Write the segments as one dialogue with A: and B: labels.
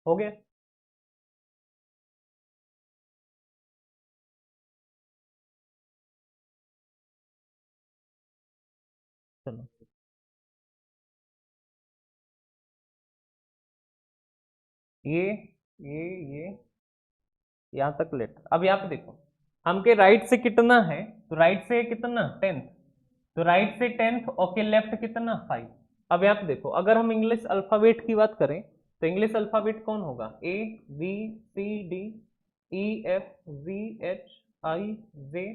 A: हो गया। चलो ये ये ये यहाँ तक लेटर। अब यहाँ पे देखो, हमके राइट से कितना है, तो राइट से कितना 10th, तो राइट से 10th, ओके लेफ्ट कितना 5। अब यहाँ पे देखो, अगर हम इंग्लिश अल्फाबेट की बात करें तो इंग्लिश अल्फाबेट कौन होगा, A B C D E F G H I J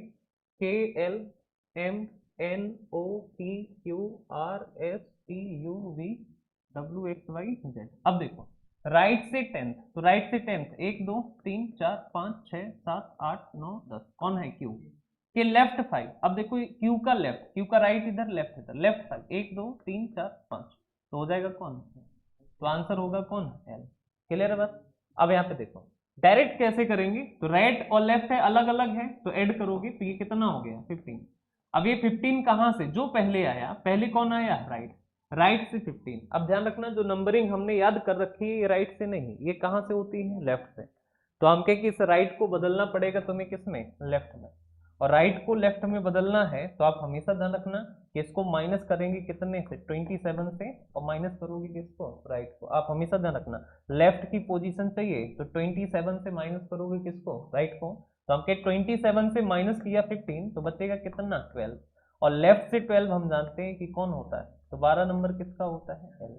A: K L M N O P Q R S T U V W X Y Z. अब देखो राइट से 10th, तो राइट से 10th 1 2 3 4 5 6 7 8 9 10 कौन है, Q के left 5। अब देखो क्यू का लेफ्ट, क्यू का राइट इधर, लेफ्ट इधर, लेफ्ट 5 1 2 3 4 5, तो हो जाएगा कौन, तो आंसर होगा कौन, एल। क्लियर है बस। अब यहाँ पे देखो डायरेक्ट कैसे करेंगे, तो राइट और लेफ्ट है अलग अलग है, तो ऐड करोगे तो ये कितना हो गया 15। अब ये 15 कहाँ से, जो पहले आया, पहले कौन आया, राइट, राइट से 15। अब ध्यान रखना जो नंबरिंग हमने याद कर रखी है ये राइट से नहीं, ये कहाँ से होती है, लेफ्ट से। तो हम कहें कि इस राइट को बदलना पड़ेगा तुम्हें किसमें, लेफ्ट में। और राइट को लेफ्ट में बदलना है तो आप हमेशा ध्यान रखना कि इसको माइनस करेंगे कितने से, 27 से, और माइनस करोगे किसको, राइट को। आप हमेशा ध्यान रखना लेफ्ट की पोजीशन चाहिए तो 27 से माइनस करोगे किसको, राइट को। तो हम कहे 27 से माइनस किया 15 तो बचेगा कितना 12, और लेफ्ट से 12 हम जानते हैं कि कौन होता है, तो 12 नंबर किसका होता है, एल।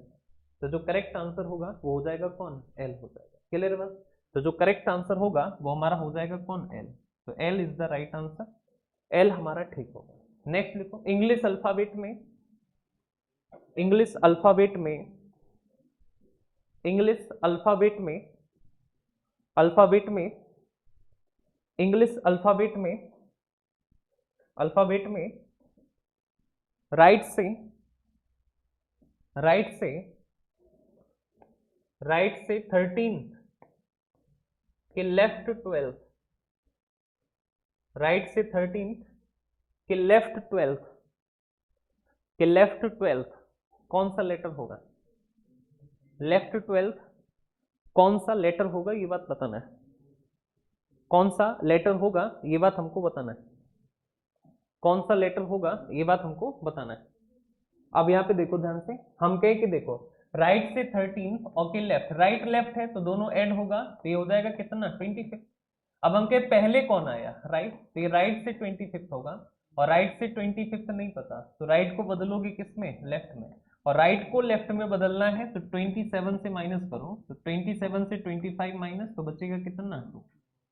A: तो जो करेक्ट आंसर होगा वो हो जाएगा कौन, एल हो जाएगा। क्लियर बस। तो जो करेक्ट आंसर होगा वो हमारा हो जाएगा कौन, एल। तो L is the right answer, L हमारा ठीक होगा। नेक्स्ट लिखो, इंग्लिश अल्फाबेट में, इंग्लिश अल्फाबेट में, इंग्लिश अल्फाबेट में, अल्फाबेट में, इंग्लिश अल्फाबेट में, अल्फाबेट में राइट से, राइट से, राइट से 13 के लेफ्ट 12, राइट से 13 के लेफ्ट 12, के लेफ्ट 12 कौन सा लेटर होगा, लेफ्ट 12 कौन सा लेटर होगा ये बात बताना है, कौन सा लेटर होगा ये बात हमको बताना है, कौन सा लेटर होगा ये बात हमको बताना है। अब यहाँ पे देखो ध्यान से, हम कहे कि देखो राइट से 13 और के लेफ्ट, राइट लेफ्ट है तो दोनों ऐड होगा तो ये हो जाएगा कितना 25। अब हम कहे पहले कौन आया, राइट, तो ये राइट से 25 होगा, और राइट से 25 नहीं पता तो राइट को बदलोगे किसमें, लेफ्ट में। और राइट को लेफ्ट में बदलना है तो 27 से माइनस करो, तो 27 से 25 माइनस, तो बचेगा कितना 2,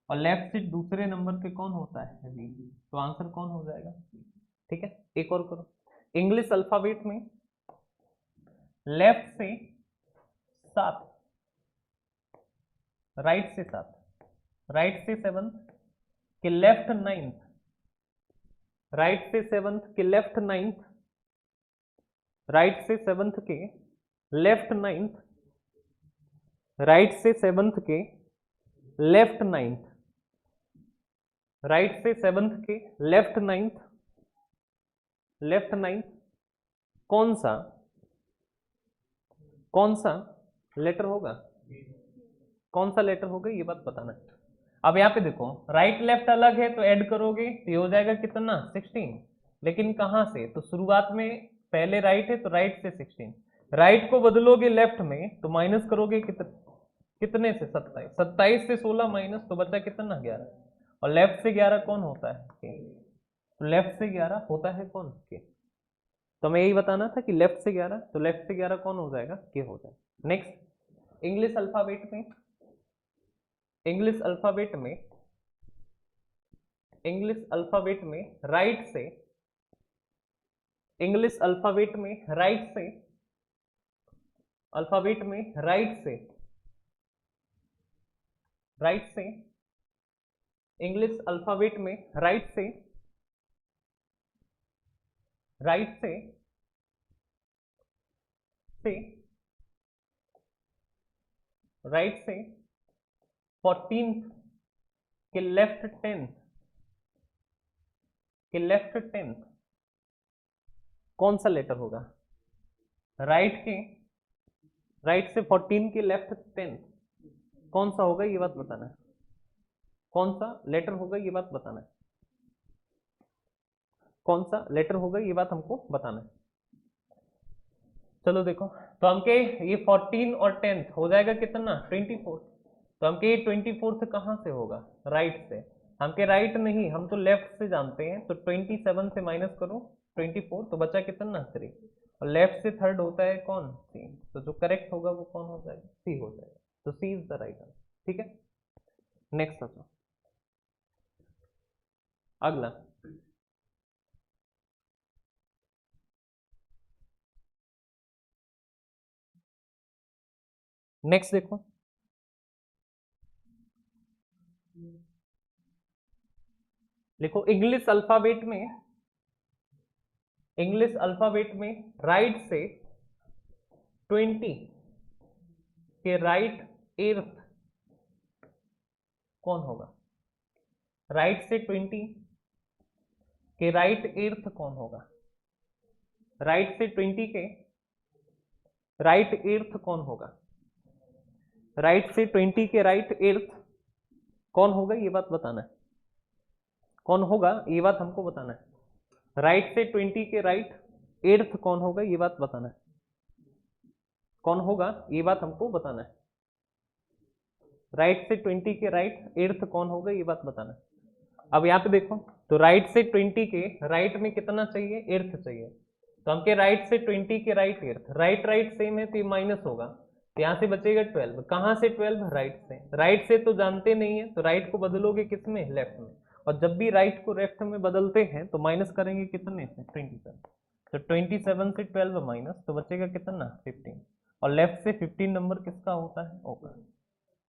A: और लेफ्ट से दूसरे नंबर पे कौन होता है, बी, तो आंसर कौन हो जाएगा, ठीक है। एक और करो, इंग्लिश अल्फाबेट में लेफ्ट से 7, राइट से 7, राइट से 7 के लेफ्ट 9, राइट से 7 के लेफ्ट 9, राइट से 7 के लेफ्ट 9, राइट से 7 के लेफ्ट 9, राइट से 7 के लेफ्ट 9, लेफ्ट 9 कौन सा, कौन सा लेटर होगा, कौन सा लेटर होगा ये बात बताना है। अब यहाँ पे देखो राइट लेफ्ट अलग है तो ऐड करोगे तो ये हो जाएगा कितना 16, लेकिन कहाँ से, तो शुरुआत में पहले राइट है तो राइट से 16, राइट को बदलोगे लेफ्ट में तो माइनस करोगे कितने से 27, 27 से 16 माइनस, तो बचा कितना 11, और लेफ्ट से 11 कौन होता है, के, तो लेफ्ट से 11 होता है कौन, के। तो हमें यही बताना था कि लेफ्ट से 11, तो लेफ्ट से 11 कौन हो जाएगा, के हो जाएगा। नेक्स्ट, इंग्लिश अल्फाबेट में, इंग्लिश अल्फाबेट में, इंग्लिश अल्फाबेट में राइट से, इंग्लिश अल्फाबेट में राइट से, अल्फाबेट में राइट से, राइट से, इंग्लिश अल्फाबेट में राइट से, राइट से राइट से 14th के लेफ्ट 10th, के लेफ्ट 10th कौन सा लेटर होगा, राइट के, राइट से 14 के लेफ्ट 10th, कौन सा होगा ये बात बताना है, कौन सा लेटर होगा ये बात बताना है, कौन सा लेटर होगा ये बात हमको बताना है। चलो देखो, तो हमके ये 14 और 10 हो जाएगा कितना 24। तो हमके ये 24 कहाँ से होगा, राइट से। हमके राइट नहीं, हम तो लेफ्ट से जानते हैं। तो 27 से माइनस करो 24, तो बचा कितना 3। और लेफ्ट से थर्ड होता है कौन, सी। तो जो करेक्ट होगा वो कौन हो जाएगा, सी हो जाएगा। तो सी इज द राइट आंसर। ठीक है, नेक्स्ट सोचो, अगला। नेक्स्ट देखो, लिखो इंग्लिश अल्फाबेट में, इंग्लिश अल्फाबेट में राइट से 20 के राइट एर्थ कौन होगा, राइट से 20 के राइट एर्थ कौन होगा, राइट से 20 के राइट एर्थ कौन होगा, राइट से 20 के राइट एर्थ कौन होगा ये बात बताना है, कौन होगा ये बात हमको बताना है। राइट से 20 के राइट एर्थ कौन होगा ये बात बताना है, कौन होगा ये बात हमको बताना है। राइट से 20 के राइट एर्थ कौन होगा ये बात बताना है। अब यहाँ पे देखो, तो राइट से 20 के राइट में कितना चाहिए, एर्थ चाहिए। तो हमके राइट से 20 के right earth, right right same है तो ये माइनस होगा, तो यहाँ से बचेगा 12। कहाँ से 12, राइट से। राइट से तो जानते नहीं है, तो राइट को बदलोगे किस में, लेफ्ट में। और जब भी राइट को लेफ्ट में बदलते हैं तो माइनस करेंगे कितने से, 27। तो 27 से 12 माइनस, तो बचेगा कितना 15। और लेफ्ट से 15 नंबर किसका होता है, ओ का।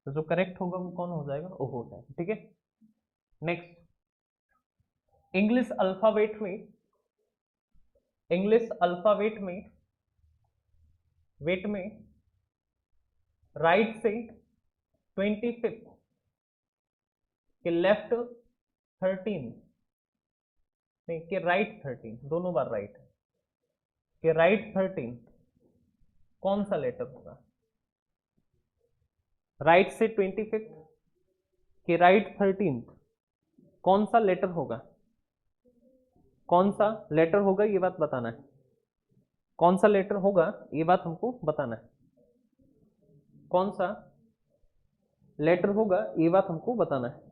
A: तो जो करेक्ट होगा वो कौन हो जाएगा, ओ हो जाएगा। ठीक है, नेक्स्ट। इंग्लिश अल्फाबेट में, इंग्लिश अल्फाबेट में वेट में राइट से 25 के लेफ्ट 13, नहीं के राइट 13, दोनों बार राइट है, के राइट 13 कौन सा लेटर होगा, राइट से 25 के राइट 13 कौन सा लेटर होगा, कौन सा लेटर होगा ये बात बताना है, कौन सा लेटर होगा ये बात हमको बताना है, कौन सा लेटर होगा ये बात हमको बताना है।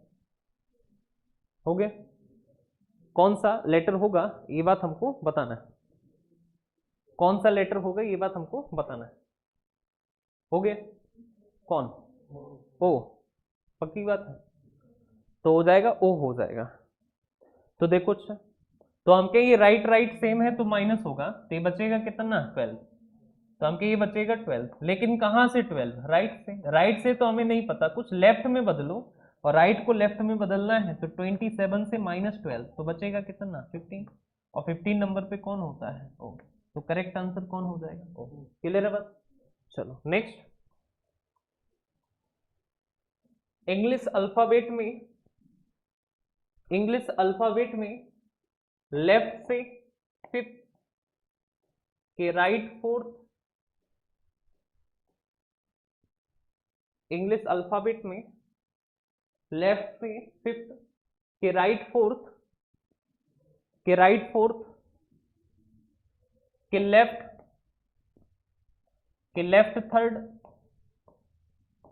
A: हो गया, कौन सा लेटर होगा ये बात हमको बताना है, कौन सा लेटर होगा ये बात हमको बताना है। हो गया, कौन, ओ, पक्की बात है। तो हो जाएगा ओ हो जाएगा। तो देखो, अच्छा तो हमके ये राइट राइट सेम है तो माइनस होगा, तो ये बचेगा कितना 12। तो हमके ये बचेगा 12, लेकिन कहाँ से 12, राइट से। राइट से तो हमें नहीं पता, कुछ लेफ्ट में बदलो, और राइट को लेफ्ट में बदलना है। तो 27 से -12 तो बचेगा कितना 15। और 15 नंबर पे कौन होता है, ओ। तो करेक्ट आंसर कौन हो जाएगा, ओ। क्लियर है बात। चलो नेक्स्ट। इंग्लिश अल्फाबेट में, इंग्लिश अल्फाबेट में लेफ्ट से 5th के राइट 4th, इंग्लिश अल्फाबेट में लेफ्ट से 5th के राइट 4th, के राइट 4th के लेफ्ट, के लेफ्ट 3rd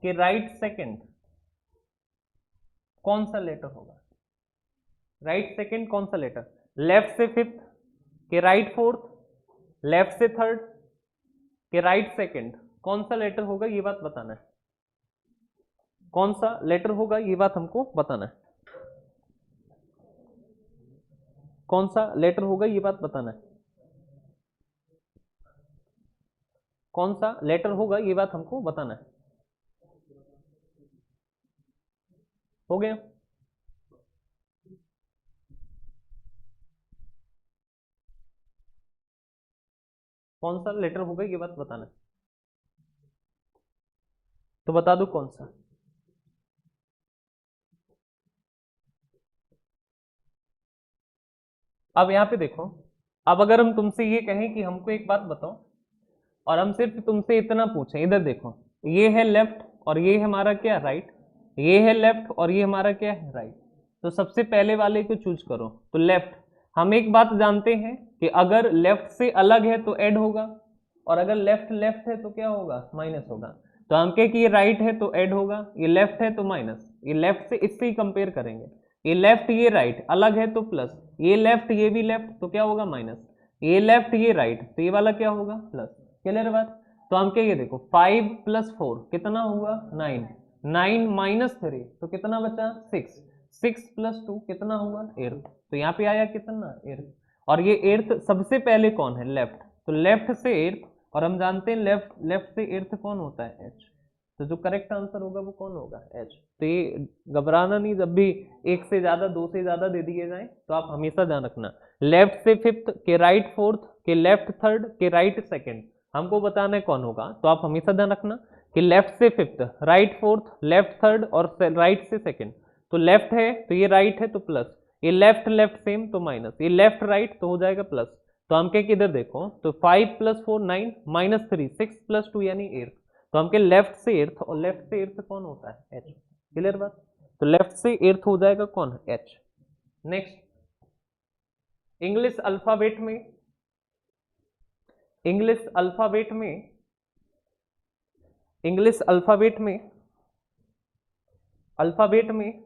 A: के राइट 2nd कौन सा लेटर होगा, राइट 2nd कौन सा लेटर। लेफ्ट से 5th के राइट 4th, लेफ्ट से 3rd के राइट 2nd कौन सा लेटर होगा ये बात बताना है, कौन सा लेटर होगा ये बात हमको बताना है, कौन सा लेटर होगा ये बात बताना है, कौन सा लेटर होगा ये बात हमको बताना है। हो गया, कौन सा लेटर होगा ये बात बताना है। तो बता दो कौन सा। अब यहां पे देखो, अब अगर हम तुमसे ये कहें कि हमको एक बात बताओ, और हम सिर्फ तुमसे इतना पूछें, इधर देखो, ये है लेफ्ट और ये है हमारा क्या, राइट, ये है लेफ्ट और ये हमारा क्या है, राइट। तो सबसे पहले वाले को चूज करो, तो लेफ्ट। हम एक बात जानते हैं कि अगर लेफ्ट से अलग है तो ऐड होगा, और अगर लेफ्ट लेफ्ट है तो क्या होगा, माइनस होगा। तो हम कहें कि ये राइट है तो ऐड होगा, ये लेफ्ट है तो माइनस, ये लेफ्ट से इससे ही कंपेयर करेंगे। ये लेफ्ट ये राइट अलग है तो प्लस, ये लेफ्ट ये भी लेफ्ट तो क्या होगा, माइनस, ये लेफ्ट ये राइट तो ये वाला क्या होगा, प्लस। क्लियर बात। तो हम क्या, ये देखो 5 + 4 कितना हुआ, 9, 9 - 3 तो कितना बचा, 6, 6 + 2 कितना हुआ, 8। तो यहाँ पे आया कितना, 8। और ये 8 सबसे पहले कौन है, लेफ्ट, तो लेफ्ट से 8, और हम जानते हैं लेफ्ट लेफ्ट से 8 कौन होता है, एच। तो जो करेक्ट आंसर होगा वो कौन होगा, एच। तो ये घबराना नहीं, जब भी एक से ज्यादा, दो से ज्यादा दे दिए जाए तो आप हमेशा ध्यान रखना, लेफ्ट से 5th के राइट 4th के लेफ्ट 3rd के राइट 2nd हमको बताना है कौन होगा। तो आप हमेशा ध्यान रखना कि लेफ्ट से 5th, right 4th, left 3rd और राइट से 2nd। तो लेफ्ट है तो ये राइट है तो प्लस, ये लेफ्ट लेफ्ट सेम तो माइनस, ये लेफ्ट राइट तो हो जाएगा प्लस। तो हम क्या, किधर देखो, तो 5 + 4 9 - 3 6 + 2 यानी 8। तो हम के लेफ्ट से 8th, और लेफ्ट से 8th कौन होता है, एच। क्लियर बात। तो लेफ्ट से 8th हो जाएगा कौन, एच। नेक्स्ट, इंग्लिश अल्फाबेट में, इंग्लिश अल्फाबेट में, इंग्लिश अल्फाबेट में, अल्फाबेट में,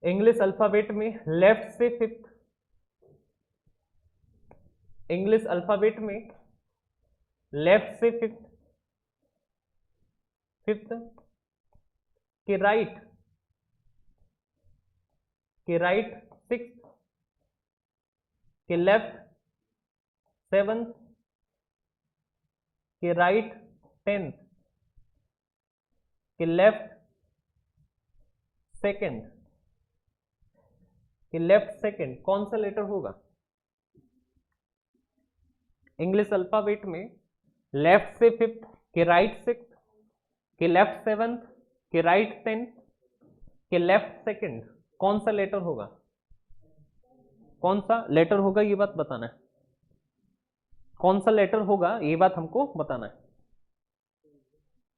A: इंग्लिश अल्फाबेट में लेफ्ट से 5th, इंग्लिश अल्फाबेट में लेफ्ट से 5th, 5th के राइट, के राइट 6th, के लेफ्ट 7th, के राइट 10th, के लेफ्ट 2nd, के लेफ्ट 2nd कौन सा लेटर होगा, इंग्लिश अल्फाबेट में लेफ्ट से 5th के राइट 6th, के लेफ्ट 7th, के राइट 10th, के लेफ्ट 2nd कौन सा लेटर होगा, कौन सा लेटर होगा ये बात बताना है, कौन सा लेटर होगा ये बात हमको बताना है,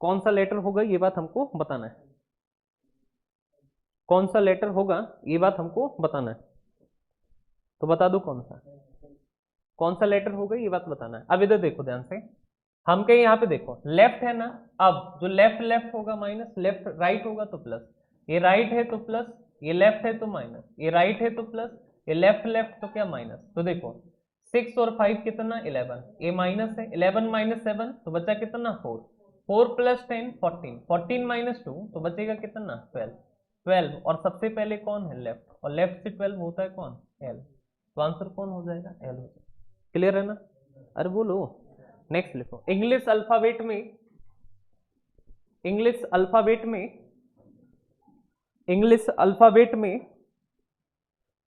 A: कौन सा लेटर होगा ये बात हमको बताना है, कौन सा लेटर होगा ये बात हमको बताना है। तो बता दो कौन सा लेटर होगा ये बात बताना है। अब इधर देखो ध्यान से, हम कहीं यहाँ पे देखो लेफ्ट है ना, अब जो लेफ्ट लेफ्ट होगा माइनस, लेफ्ट राइट होगा तो प्लस, ये राइट है तो प्लस, ये लेफ्ट है तो माइनस, ये राइट है तो प्लस, ये लेफ्ट लेफ्ट तो क्या माइनस। तो देखो 6 और 5 कितना, 11, ये माइनस है, 11 - 7 तो बचा कितना, 4, 4 + 10 14, 14 - 2 तो बचेगा कितना, 12, 12 और सबसे पहले कौन है, लेफ्ट, और लेफ्ट से 12 होता है कौन, एल। तो आंसर कौन हो जाएगा, एल हो जाएगा। क्लियर है ना, अरे बोलो। नेक्स्ट लिखो, इंग्लिश अल्फाबेट में, इंग्लिश अल्फाबेट में, इंग्लिश अल्फाबेट में,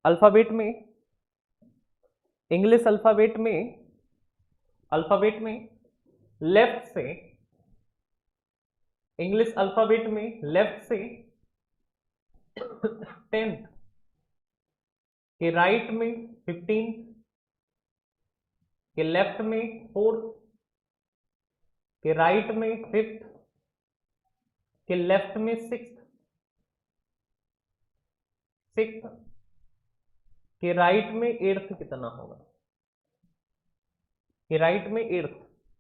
A: अल्फाबेट में, इंग्लिश अल्फाबेट में, अल्फाबेट में लेफ्ट से, इंग्लिश अल्फाबेट में लेफ्ट से 10th के राइट में 15th, के लेफ्ट में 4th, के राइट में 5th, के लेफ्ट में 6th, 6th के राइट में 8th कितना होगा, के राइट में 8th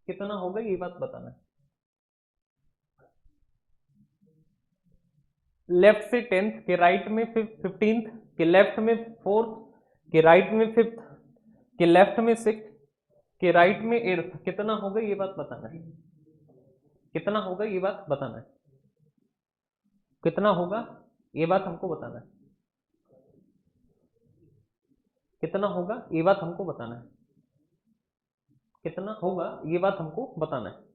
A: कितना होगा ये बात बताना है। लेफ्ट से 10th के राइट में 15th, के लेफ्ट में 4th, के राइट में 5th, के लेफ्ट में 6th, के राइट में 8th कितना होगा ये बात बताना है, कितना होगा ये बात बताना है, कितना होगा ये बात हमको बताना है, कितना होगा ये बात हमको बताना है, कितना होगा ये बात हमको बताना है।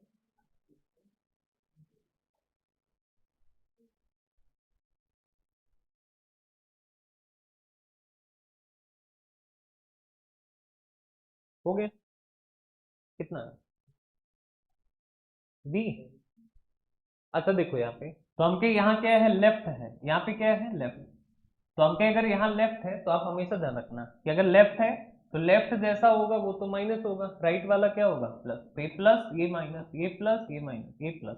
A: हो गया, कितना, बी। अच्छा देखो यहाँ पे, तो हमके यहाँ क्या है, लेफ्ट है, यहाँ पे क्या है, लेफ्ट। तो हमके अगर यहाँ लेफ्ट है तो आप हमेशा ध्यान रखना कि अगर लेफ्ट है तो लेफ्ट जैसा होगा वो तो माइनस होगा, राइट वाला क्या होगा प्लस, तो ये प्लस ये माइनस, ये प्लस ये माइनस, ये प्लस।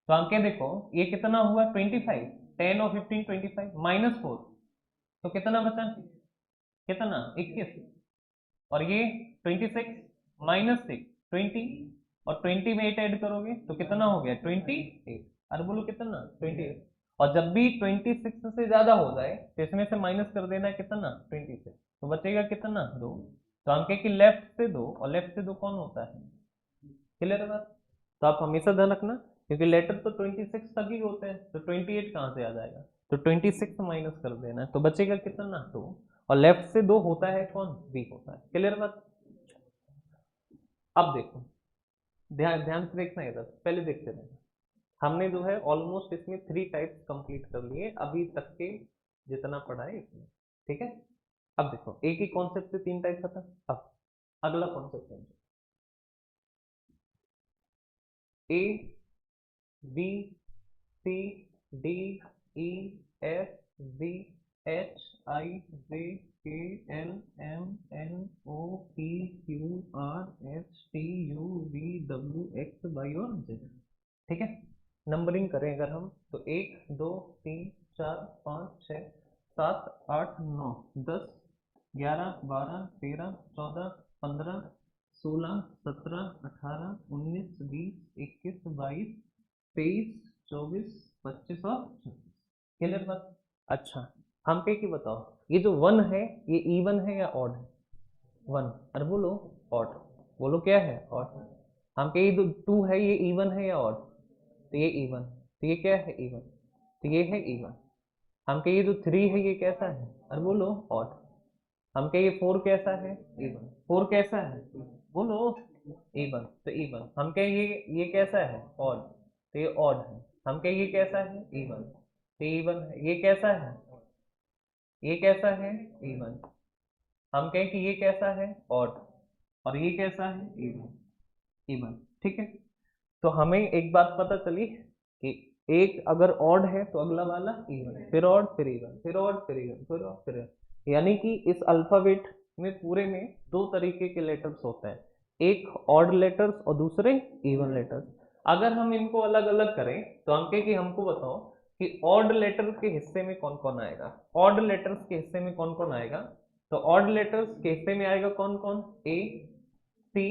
A: तो आगे देखो ये कितना हुआ 25, 10 और 15 25, -4 तो कितना बचा, कितना 21, और ये 26 -6 20, और 20 में 8 ऐड करोगे तो कितना हो गया 28। अरे बोलो कितना 28। और जब भी 26 से ज्यादा हो जाए तो इसमें से माइनस कर देना है कितना 26, तो बचेगा कितना 2। तो अंके की लेफ्ट से 2 और लेफ्ट से 2 कौन होता है, क्लियर है बात। तो आप हमेशा ध्यान रखना क्योंकि लेटर तो 26 तक ही होते हैं, तो 28 कहाँ से आ जाएगा, तो 26 माइनस कर देना है तो बचेगा कितना 2, और लेफ्ट से 2 होता है कौन, बी होता है, क्लियर बात। अब देखो ध्यान ध्यान से देखना इधर, पहले देखते रहना। हमने जो है ऑलमोस्ट इसमें 3 टाइप्स कंप्लीट कर लिए अभी तक के जितना पढ़ा है इसमें, ठीक है। अब देखो एक ही कॉन्सेप्ट से 3 टाइप खत्म। अब अगला कॉन्सेप्ट समझो, A B C D E F G H I J K L M N O P Q R S T U V W X Y और जेड, ठीक है। नंबरिंग करें अगर हम तो 1 2 3 4 5 6 7 8 9 10 11 12 13 14 15 16 17 18 19 20 21 22 23 24 25 और 26, क्लियर बात। अच्छा हम पे की बताओ, ये जो 1 है ये इवन है या ऑड है, 1, अरे बोलो ऑड, बोलो क्या है ऑड। हम पे ये जो 2 है ये इवन है या ऑड, तो ये इवन, तो ये क्या है इवन, तो ये है इवन। हम कहे ये जो 3 है ये कैसा है, अरे बोलो ऑड। हम कहे ये 4 कैसा है इवन, 4 कैसा है बोलो इवन, तो इवन। हम कहे ये कैसा है ऑड, तो ये ऑड है। हम कहे ये कैसा है इवन, तो इवन है। ये कैसा है, ये कैसा है इवन। हम कहें कि ये कैसा है ऑड, और ये कैसा है इवन, इवन, ठीक है। तो हमें एक बात पता चली कि एक अगर ऑड है तो अगला वाला इवन, फिर ऑड फिर इवन, फिर ऑड फिर इवन, फिर ऑड फिर इवन। यानी कि इस अल्फाबेट में पूरे में 2 तरीके के लेटर्स होते हैं, एक ऑड लेटर्स और दूसरे इवन लेटर्स। अगर हम इनको अलग अलग करें तो हम कहें कि हमको बताओ कि ऑड लेटर के हिस्से में कौन कौन आएगा, ऑड लेटर्स के हिस्से में कौन कौन आएगा। तो ऑड लेटर्स के हिस्से में आएगा कौन कौन, ए सी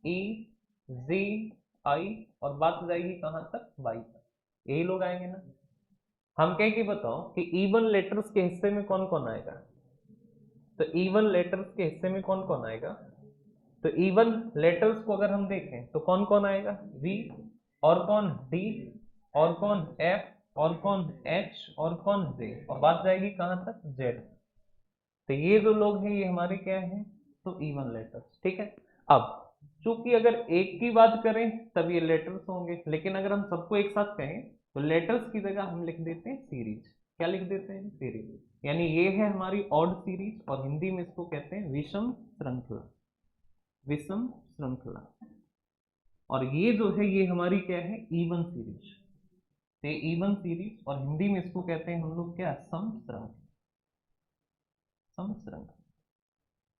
A: ई जी आई, और बात जाएगी कहां तक वाई तक, यही लोग आएंगे ना। हम कहें कि बताओ कि इवन लेटर्स के हिस्से में कौन कौन आएगा, तो इवन लेटर्स के हिस्से में कौन कौन आएगा। तो इवन लेटर्स को अगर हम देखें तो कौन कौन आएगा, वी, और कौन डी, और कौन एफ, और कौन एच, और कौन जे, और बात जाएगी कहां तक जेड। तो ये जो लोग हैं ये हमारे क्या हैं, तो इवन लेटर्स, ठीक है। अब चूंकि अगर एक की बात करें तब ये लेटर्स होंगे, लेकिन अगर हम सबको एक साथ कहें तो लेटर्स की जगह हम लिख देते हैं सीरीज। क्या लिख देते हैं, सीरीज। यानी ये है हमारी ऑड सीरीज, और हिंदी में इसको कहते हैं विषम श्रृंखला, विषम श्रृंखला। और ये जो है ये हमारी क्या है, इवन सीरीज, तो इवन सीरीज, और हिंदी में इसको कहते हैं हम लोग क्या, सम श्रृंखला, सम श्रृंखला।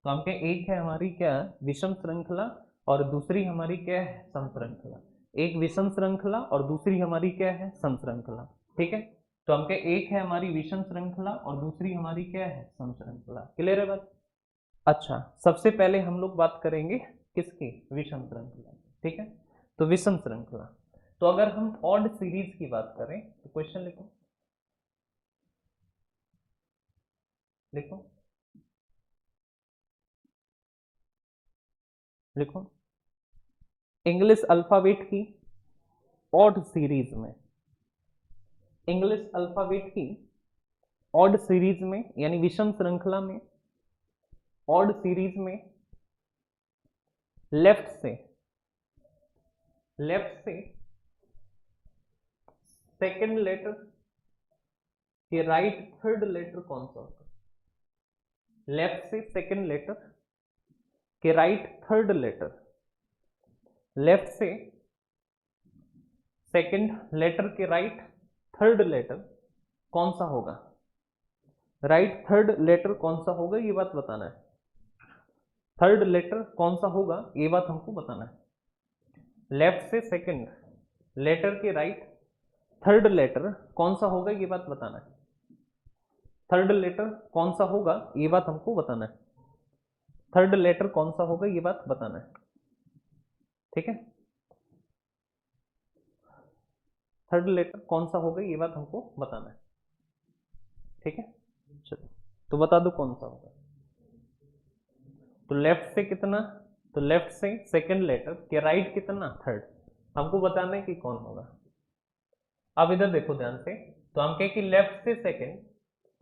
A: तो हम क्या, एक है हमारी क्या विषम श्रृंखला, और दूसरी हमारी क्या है सम श्रृंखला। एक विषम श्रृंखला और दूसरी हमारी क्या है सम श्रृंखला, ठीक है। तो हम क्या, एक है हमारी विषम श्रृंखला और दूसरी हमारी क्या है सम श्रृंखला, क्लियर है बात। अच्छा सबसे पहले हम लोग बात करेंगे किसकी, विषम श्रृंखला, ठीक है। तो विषम श्रृंखला, तो अगर हम ऑड सीरीज की बात करें तो क्वेश्चन लिखो, लिखो लिखो, इंग्लिश अल्फाबेट की ऑड सीरीज में, इंग्लिश अल्फाबेट की ऑड सीरीज में यानी विषम श्रृंखला में, ऑड सीरीज में लेफ्ट से सेकंड लेटर के राइट थर्ड लेटर कौन सा होगा, लेफ्ट से सेकंड लेटर के राइट थर्ड लेटर, लेफ्ट से सेकंड लेटर के राइट थर्ड लेटर कौन सा होगा, राइट थर्ड लेटर कौन सा होगा ये बात बताना है। थर्ड लेटर कौन सा होगा ये बात हमको बताना है। लेफ्ट से सेकंड लेटर के राइट थर्ड लेटर कौन सा होगा ये बात बताना है। थर्ड लेटर कौन सा होगा ये बात हमको बताना है। थर्ड लेटर कौन सा होगा ये बात बताना है, ठीक है। थर्ड लेटर कौन सा होगा ये बात हमको बताना है, ठीक है। चलो तो बता दो कौन सा होगा। तो लेफ्ट से कितना, तो लेफ्ट से सेकंड लेटर के राइट कितना, थर्ड, हमको बताना है कि कौन होगा। अब इधर देखो ध्यान से, तो हम कहें कि लेफ्ट से सेकंड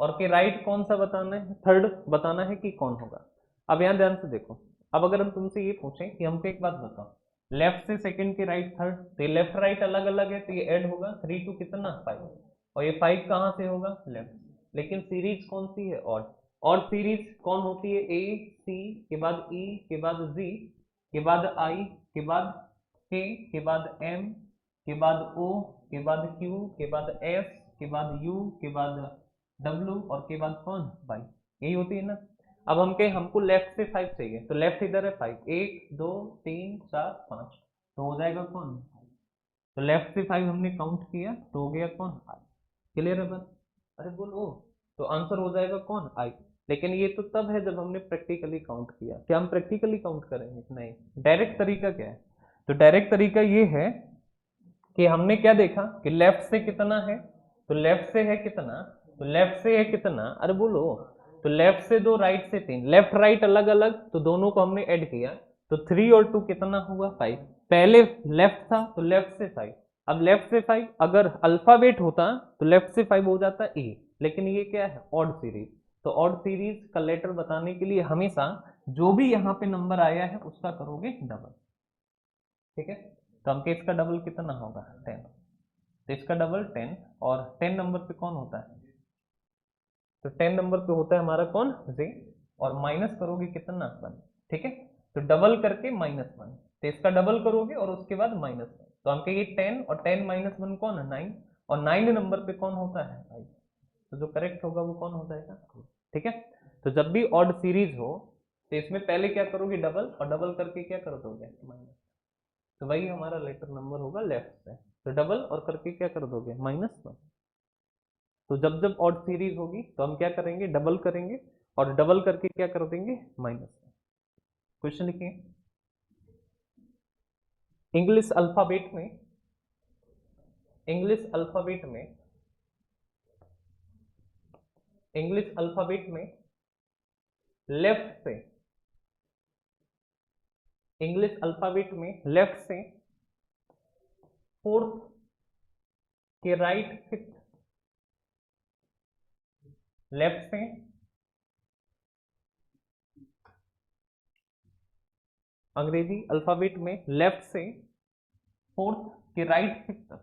A: और के राइट कौन सा बताना है, थर्ड बताना है कि कौन होगा। अब यहां ध्यान से देखो, अब अगर हम तुमसे ये पूछें कि हमको एक बात बताओ, लेफ्ट से सेकंड के राइट थर्ड, तो ये लेफ्ट राइट अलग अलग है तो ये ऐड होगा 3 टू कितना 5, और ये 5 कहां से होगा, लेफ्ट। लेकिन सीरीज कौन सी है, ऑड। ऑड सीरीज कौन होती है, ए सी के बाद ई के बाद जी के बाद आई के बाद के बाद एम के बाद ओ के बाद क्यू के बाद एस के बाद यू के बाद डब्ल्यू और के बाद कौन, वाई, यही होती है ना। अब हम कहें हमको लेफ्ट से 5 चाहिए, तो लेफ्ट इधर है 5, 1 2 3 4 5, तो हो जाएगा कौन, तो लेफ्ट से 5 हमने काउंट किया तो हो गया कौन, आई। क्लियर है बात, अरे बोलो, तो आंसर हो जाएगा कौन, आई। लेकिन ये तो तब है जब हमने प्रैक्टिकली काउंट किया। क्या हम प्रैक्टिकली काउंट करेंगे, नहीं। डायरेक्ट तरीका क्या है, तो डायरेक्ट तरीका ये है कि हमने क्या देखा कि लेफ्ट से कितना है, तो लेफ्ट से है कितना, तो लेफ्ट से है कितना, अरे बोलो, तो लेफ्ट से 2 राइट से 3, लेफ्ट राइट अलग अलग तो दोनों को हमने ऐड किया, तो 3 और 2 कितना हुआ 5। पहले लेफ्ट था तो लेफ्ट से 5, अब लेफ्ट से 5 अगर अल्फाबेट होता तो लेफ्ट से 5 हो जाता ए, लेकिन ये क्या है, ऑड सीरीज। तो ऑड सीरीज का लेटर बताने के लिए हमेशा जो भी यहाँ पे नंबर आया है उसका करोगे डबल, ठीक है। तो हम इसका डबल कितना होगा, 10, तो इसका डबल 10, और 10 नंबर पे कौन होता है, तो 10 नंबर पे होता है हमारा कौन, जे, और माइनस करोगे कितना 1, ठीक है। तो डबल करके -1, तो इसका डबल करोगे और उसके बाद -1, तो हम कहेंगे 10 और 10 -1 कौन है, 9, और 9 नंबर पे कौन होता है, आई। तो जो करेक्ट होगा वो कौन हो जाएगा, ठीक है। तो जब भी ऑड सीरीज हो तो इसमें पहले क्या करोगे, डबल, और डबल करके क्या कर दोगे, माइनस, तो वही हमारा लेटर नंबर होगा लेफ्ट से। तो डबल और करके क्या कर दोगे, -1। तो जब जब ऑड सीरीज होगी तो हम क्या करेंगे, डबल करेंगे, और डबल करके क्या कर देंगे, -1। क्वेश्चन लिखिए, इंग्लिश अल्फाबेट में, इंग्लिश अल्फाबेट में, इंग्लिश अल्फाबेट में लेफ्ट से, इंग्लिश अल्फाबेट में लेफ्ट से 4th के राइट 5th, लेफ्ट से अंग्रेजी अल्फाबेट में लेफ्ट से 4th के राइट 5th,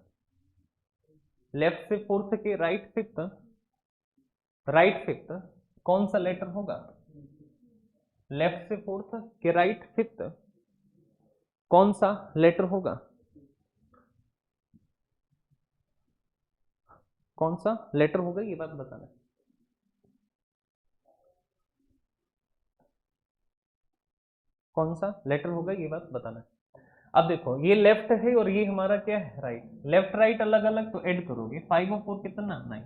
A: लेफ्ट से 4th के राइट 5th, राइट 5th कौन सा लेटर होगा, लेफ्ट से 4th के राइट 5th कौन सा लेटर होगा, कौन सा लेटर होगा ये बात बताना है। कौन सा लेटर होगा ये बात बताना है। अब देखो ये लेफ्ट है और ये हमारा क्या है, राइट। लेफ्ट राइट अलग अलग तो ऐड करोगे, 5 और 4 कितना 9,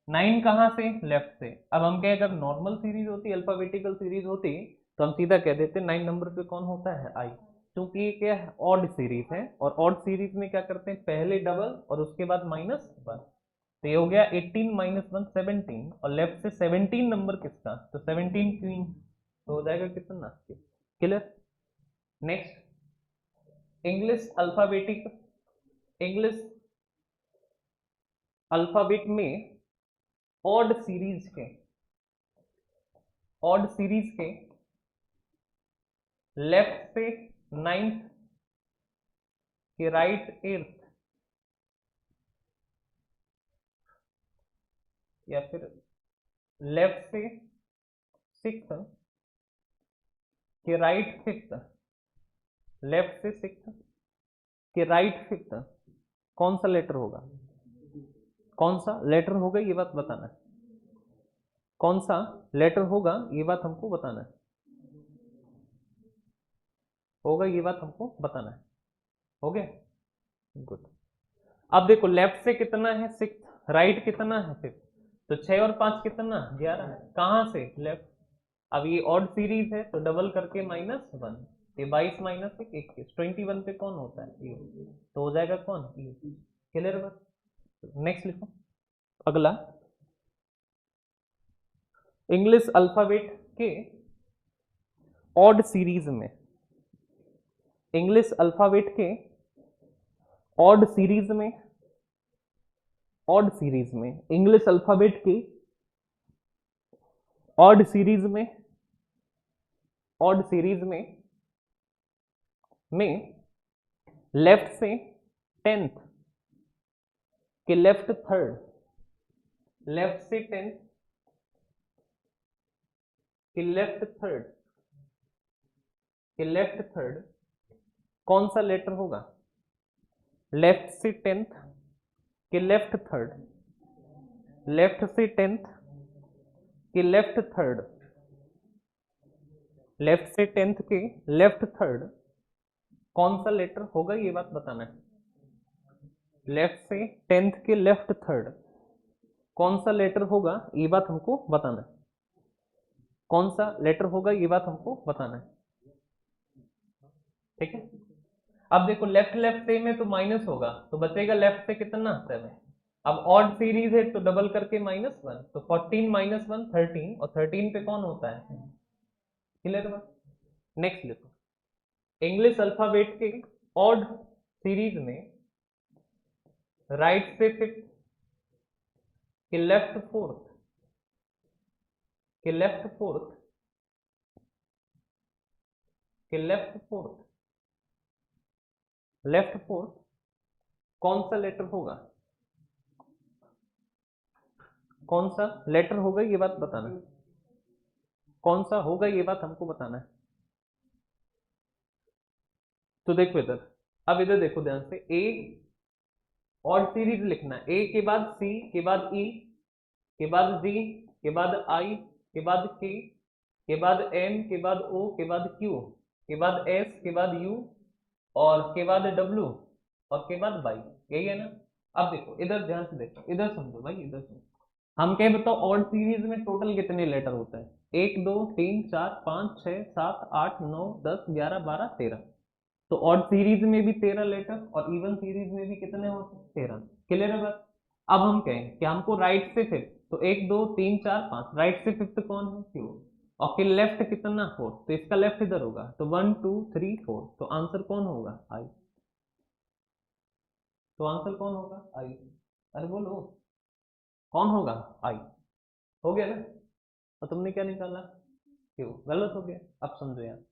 A: 9 कहाँ से, लेफ्ट से। अब हम कहें अगर नॉर्मल सीरीज होती, अल्फाबेटिकल सीरीज होती, तो हम सीधा कह देते 9 नंबर पे कौन होता है, आई। क्योंकि ये क्या है, ऑड सीरीज है, और ऑड सीरीज में क्या करते हैं, पहले डबल और उसके बाद -1, तो ये हो गया 18 -1 17, और लेफ्ट से 17 नंबर किसका, तो 17 क्वीन, तो हो जाएगा कितना, clear. Next, English alphabetic, English alphabet में ऑड सीरीज के, ऑड सीरीज के लेफ्ट से 9th के राइट 8th, या फिर लेफ्ट से 6th के राइट 5th, लेफ्ट से 6th के राइट 5th कौन सा लेटर होगा, कौन सा लेटर होगा ये बात बताना है। कौन सा लेटर होगा ये बात हमको बताना है। होगा, ये बात हमको बताना है। हो गया, गुड। अब देखो लेफ्ट से कितना है 6, राइट कितना है 5, तो 6 और 5 कितना 11 है, कहाँ से लेफ्ट। अब ये ऑड सीरीज है तो डबल करके -1, ये 22 माइनस 21, 21 पे कौन होता है, ये तो हो जाएगा कौन, ये। क्लियर बस, नेक्स्ट लिखो अगला। इंग्लिश अल्फाबेट के ऑड सीरीज में, इंग्लिश अल्फाबेट के ऑड सीरीज में, ऑड सीरीज में, इंग्लिश अल्फाबेट की ऑड सीरीज में, ऑड सीरीज में लेफ्ट से 10th के लेफ्ट थर्ड, लेफ्ट से 10th के लेफ्ट थर्ड, के लेफ्ट थर्ड कौन सा लेटर होगा, लेफ्ट से 10th के लेफ्ट थर्ड, लेफ्ट से 10th के लेफ्ट थर्ड, लेफ्ट से 10th के लेफ्ट थर्ड कौन सा लेटर होगा, ये बात बताना है। लेफ्ट से 10th के लेफ्ट थर्ड कौन सा लेटर होगा, ये बात हमको बताना है। कौन सा लेटर होगा, ये बात हमको बताना है, ठीक है। अब देखो लेफ्ट लेफ्ट से में तो माइनस होगा, तो बचेगा लेफ्ट से कितना 7। अब ऑड सीरीज है तो डबल करके -1, तो 14 - 1 13, और 13 पे कौन होता है, क्लियर बात। नेक्स्ट लिखो, इंग्लिश अल्फाबेट के ऑड सीरीज में राइट से 5th के लेफ्ट 4th, के लेफ्ट 4th, के लेफ्ट 4th, लेफ्ट 4th कौन सा लेटर होगा, कौन सा लेटर होगा, ये बात बताना है। कौन सा होगा, ये बात हमको बताना है। तो देखो इधर, अब इधर देखो ध्यान से, ए और सीरीज लिखना है, ए के बाद सी के बाद ई के बाद जी के बाद आई के बाद के बाद एम के बाद ओ के बाद क्यू के बाद एस के बाद यू और के बाद डब्ल्यू और के बाद वाई, यही है ना। अब देखो इधर ध्यान से देखो, इधर समझो भाई, इधर समझो। हम कहे बताओ ऑड सीरीज में टोटल कितने लेटर होते हैं, 1 2 3 4 5 6 7 8 9 10 11 12 13। तो ऑड सीरीज में भी 13 लेटर और इवन सीरीज में भी कितने होते हैं, 13। क्लियर है बात। अब हम कहें कि हमको राइट से 5th, तो 1 2 3 4 5, राइट से 5th कौन है, क्यू। और फिर लेफ्ट कितना 4, तो इसका लेफ्ट इधर होगा, तो 1 2 3 4, तो आंसर कौन होगा, आई। तो आंसर कौन होगा, आई। अरे बोलो कौन होगा, आई। हो गया ना। और तुमने क्या निकाला, क्यू, गलत हो गया। अब समझो यार,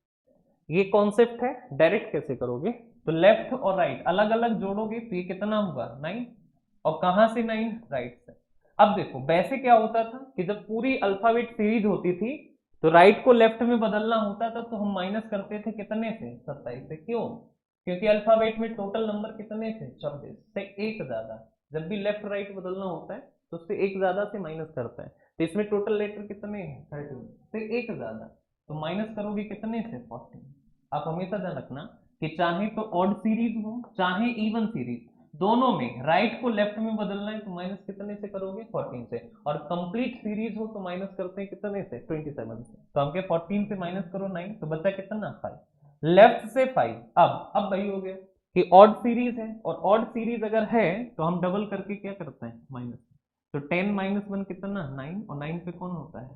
A: ये कॉन्सेप्ट है, डायरेक्ट कैसे करोगे, तो लेफ्ट और राइट अलग अलग जोड़ोगे तो ये कितना होगा 9, और कहां से 9, राइट से। अब देखो वैसे क्या होता था कि जब पूरी अल्फाबेट सीरीज होती थी तो राइट को लेफ्ट में बदलना होता था, तो हम माइनस करते थे कितने से, 27 से। क्यों, क्योंकि अल्फाबेट में टोटल नंबर कितने थे, 26 से एक ज्यादा। जब भी लेफ्ट राइट बदलना होता है तो उससे एक ज्यादा से माइनस करता है, तो इसमें टोटल लेटर कितने हैं, 13 से एक ज्यादा, तो माइनस करोगे कितने से, 14। आप हमेशा ध्यान रखना कि चाहे तो ऑड सीरीज हो चाहे इवन सीरीज, दोनों में राइट को लेफ्ट में बदलना है तो माइनस कितने से करोगे, 14 से। और कंप्लीट सीरीज हो तो माइनस करते हैं कितने से, 27 से। तो हम क्या 14 से माइनस करो 9, तो बचा कितना, 5। लेफ्ट से 5। अब वही हो गया कि ऑड सीरीज है, और ऑड सीरीज अगर है तो हम डबल करके क्या करते हैं, माइनस। तो 10 - 1 कितना, 9, और 9 पे कौन होता है,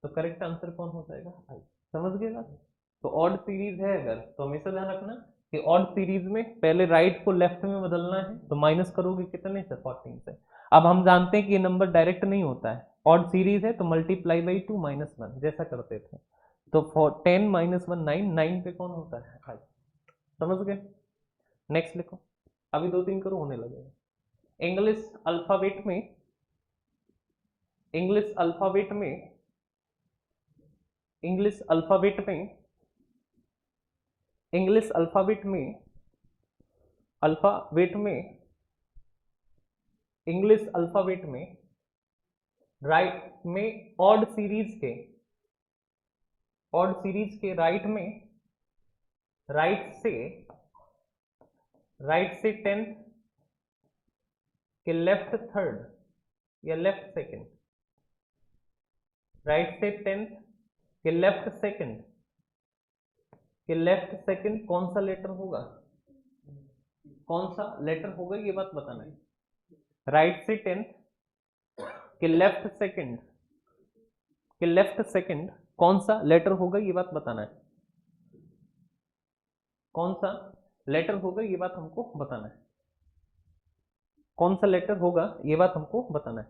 A: तो करेक्ट आंसर कौन हो जाएगा, 5। समझ गए बात। तो ऑड सीरीज है अगर, तो हमेशा ध्यान रखना कि ऑड सीरीज में पहले राइट को लेफ्ट में बदलना है, तो माइनस करोगे कितने से, 14 से। अब हम जानते हैं कि ये नंबर डायरेक्ट नहीं होता है, ऑड सीरीज है तो मल्टीप्लाई बाई 2 -1 जैसा करते थे। तो 10 - 1 9, 9 पे कौन होता है, 5। समझ गए। नेक्स्ट लिखो, अभी 2 3 करो, होने लगेगा। इंग्लिश अल्फाबेट में, इंग्लिश अल्फाबेट में, इंग्लिश अल्फाबेट में, इंग्लिश अल्फाबेट में, अल्फाबेट में, इंग्लिश अल्फाबेट में राइट में ऑड सीरीज के, ऑड सीरीज के राइट में राइट से 10th के लेफ्ट थर्ड या लेफ्ट सेकंड, राइट से 10th के लेफ्ट सेकंड कौन सा लेटर होगा, कौन सा लेटर होगा ये बात बताना है। राइट से 10th के लेफ्ट सेकंड कौन सा लेटर होगा ये बात बताना है, कौन सा लेटर होगा ये बात हमको बताना है, कौन सा लेटर होगा ये बात हमको बताना है,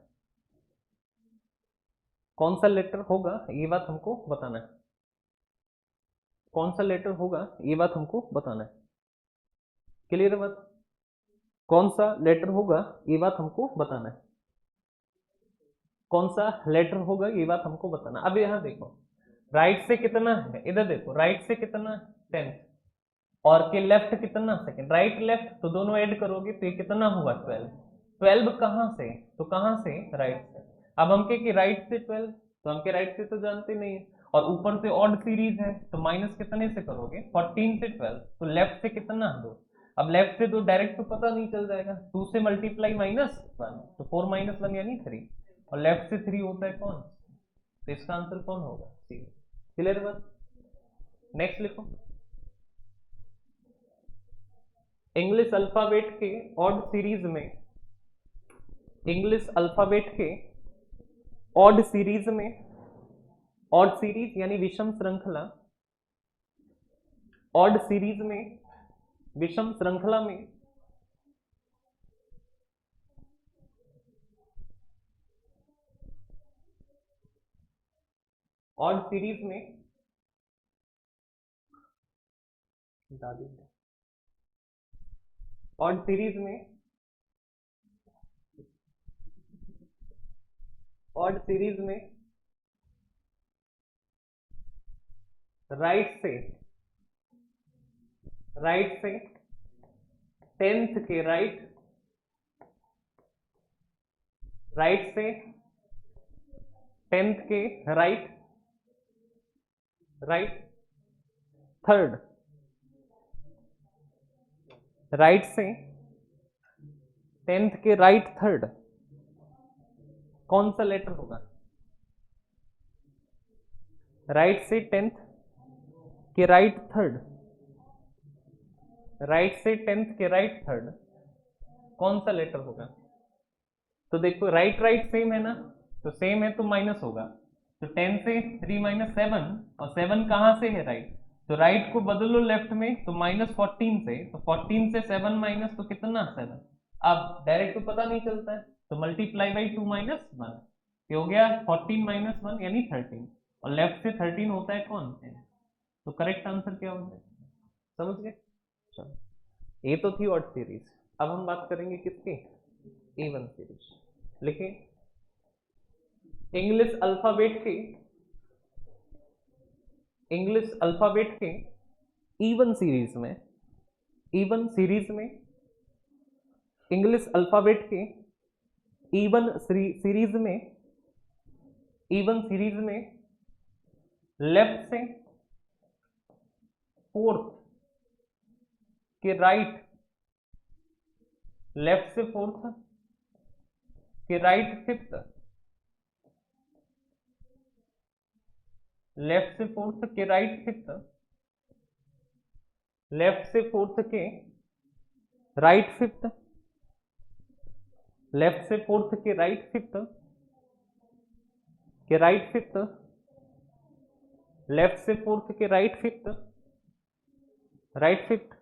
A: कौन सा लेटर होगा ये बात हमको बताना है, कौन सा लेटर होगा ये बात हमको बताना है। क्लियर है बात? कौन सा लेटर होगा ये बात हमको बताना है, कौन सा लेटर होगा ये बात हमको बताना। अब यहां देखो राइट से कितना है, इधर देखो राइट से कितना 10th और के लेफ्ट कितना सेकंड, राइट लेफ्ट तो दोनों ऐड करोगे तो ये कितना हुआ 12 कहां से, तो कहां से राइट से। अब हम के राइट से 12 तो हम के राइट से तो जानते नहीं है और ऊपर से ऑड सीरीज है तो माइनस कितने से करोगे 14 से 12 तो लेफ्ट से कितना 2। अब लेफ्ट से 2 डायरेक्ट तो पता नहीं चल जाएगा, 2 से मल्टीप्लाई -1 तो 4 - 1 यानी 3 और लेफ्ट से 3 होता है कौन, तो इसका आंसर कौन होगा सी। क्लियर है बात? नेक्स्ट लिखो इंग्लिश अल्फाबेट के ऑड सीरीज में, इंग्लिश अल्फाबेट के ऑड सीरीज में, ऑड सीरीज यानी विषम श्रृंखला, ऑड सीरीज में विषम श्रृंखला में ऑड सीरीज में ऑड सीरीज में ऑड सीरीज में राइट से 10th के राइट से 10th के राइट थर्ड, राइट से 10th के राइट थर्ड कौन सा लेटर होगा, राइट से 10th के राइट थर्ड, राइट से 10th के राइट थर्ड कौन सा लेटर होगा। तो देखो राइट सेम है ना, तो सेम है तो माइनस होगा, तो 10 से 3 - 7 और 7 कहां से है राइट, तो राइट को बदलो लेफ्ट में तो -14 से, तो 14 से 7 माइनस तो कितना 7। अब डायरेक्ट तो पता नहीं चलता है तो मल्टीप्लाई बाई 2 - 1 ये हो गया 14 - 1 यानी 13 और लेफ्ट से 13 होता है कौन, तो करेक्ट आंसर क्या होता है, समझ गए। चलो ये तो थी ऑड सीरीज, अब हम बात करेंगे किसकी, इवन सीरीज। लिखिए इंग्लिश अल्फाबेट के इवन सीरीज में, इंग्लिश अल्फाबेट के इवन सीरीज में लेफ्ट से 4th के राइट, लेफ्ट से 4th के राइट 5th, लेफ्ट से 4th के राइट 5th, लेफ्ट से 4th के राइट 5th, लेफ्ट से 4th के राइट 5th के राइट 5th, लेफ्ट से 4th के right 5th, right 5th,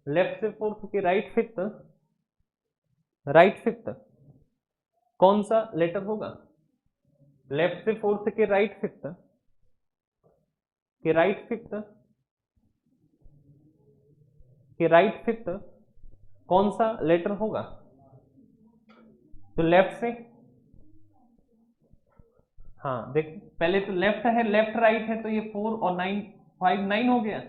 A: left से 4th के राइट 5th, राइट 5th कौन सा लेटर होगा, लेफ्ट से 4th के राइट 5th के राइट 5th के राइट 5th कौन सा लेटर होगा, तो लेफ्ट से, हाँ देख पहले तो लेफ्ट है, लेफ्ट राइट है तो ये 4 और 9 5 9 हो गया,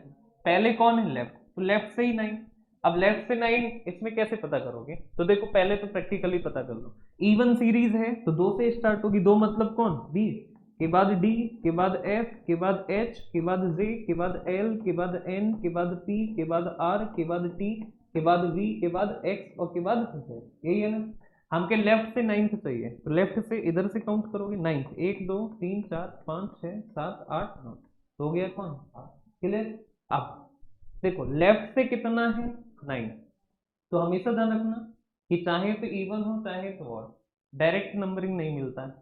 A: पहले कौन है लेफ्ट, तो लेफ्ट से ही 9। अब लेफ्ट से 9 इसमें कैसे पता करोगे, तो देखो पहले तो प्रैक्टिकली पता कर लो, इवन सीरीज है तो 2 से स्टार्ट होगी, 2 मतलब कौन 20, के बाद डी, के बाद एफ, के बाद एच, के बाद जे, के बाद एल, के बाद एन, के बाद पी, के बाद आर, के बाद टी, के बाद वी, के बाद एक्स और के बाद जेड। यही है ना। हमके लेफ्ट से 9th चाहिए, तो लेफ्ट से इधर से काउंट करोगे 9th, 1 2 3 4 5 6 7 8 9, तो हो गया कौन? क्लियर। अब देखो लेफ्ट से कितना है? 9। तो हमेशा ध्यान रखना कि चाहे तो इवन हो चाहे तो ऑड, डायरेक्ट नंबरिंग नहीं मिलता है,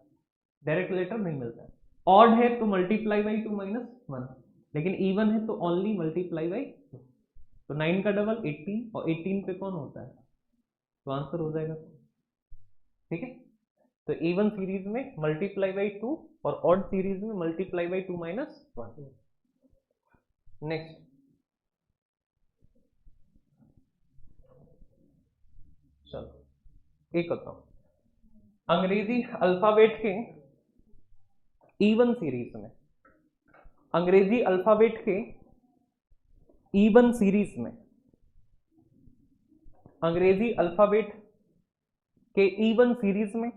A: डायरेक्ट लेटर नहीं मिलता है। ऑड है तो मल्टीप्लाई बाई 2 - 1, लेकिन इवन है तो ओनली मल्टीप्लाई बाई 2। तो 9 का डबल 18 और 18 पे कौन होता है? तो आंसर हो जाएगा। ठीक है, तो इवन सीरीज में मल्टीप्लाई बाई 2 और ऑड सीरीज में मल्टीप्लाई बाई 2 - 1। नेक्स्ट, चलो एक बताओ, अंग्रेजी अल्फाबेट के इवन सीरीज में, अंग्रेजी अल्फाबेट के इवन सीरीज में, अंग्रेजी अल्फाबेट के इवन सीरीज में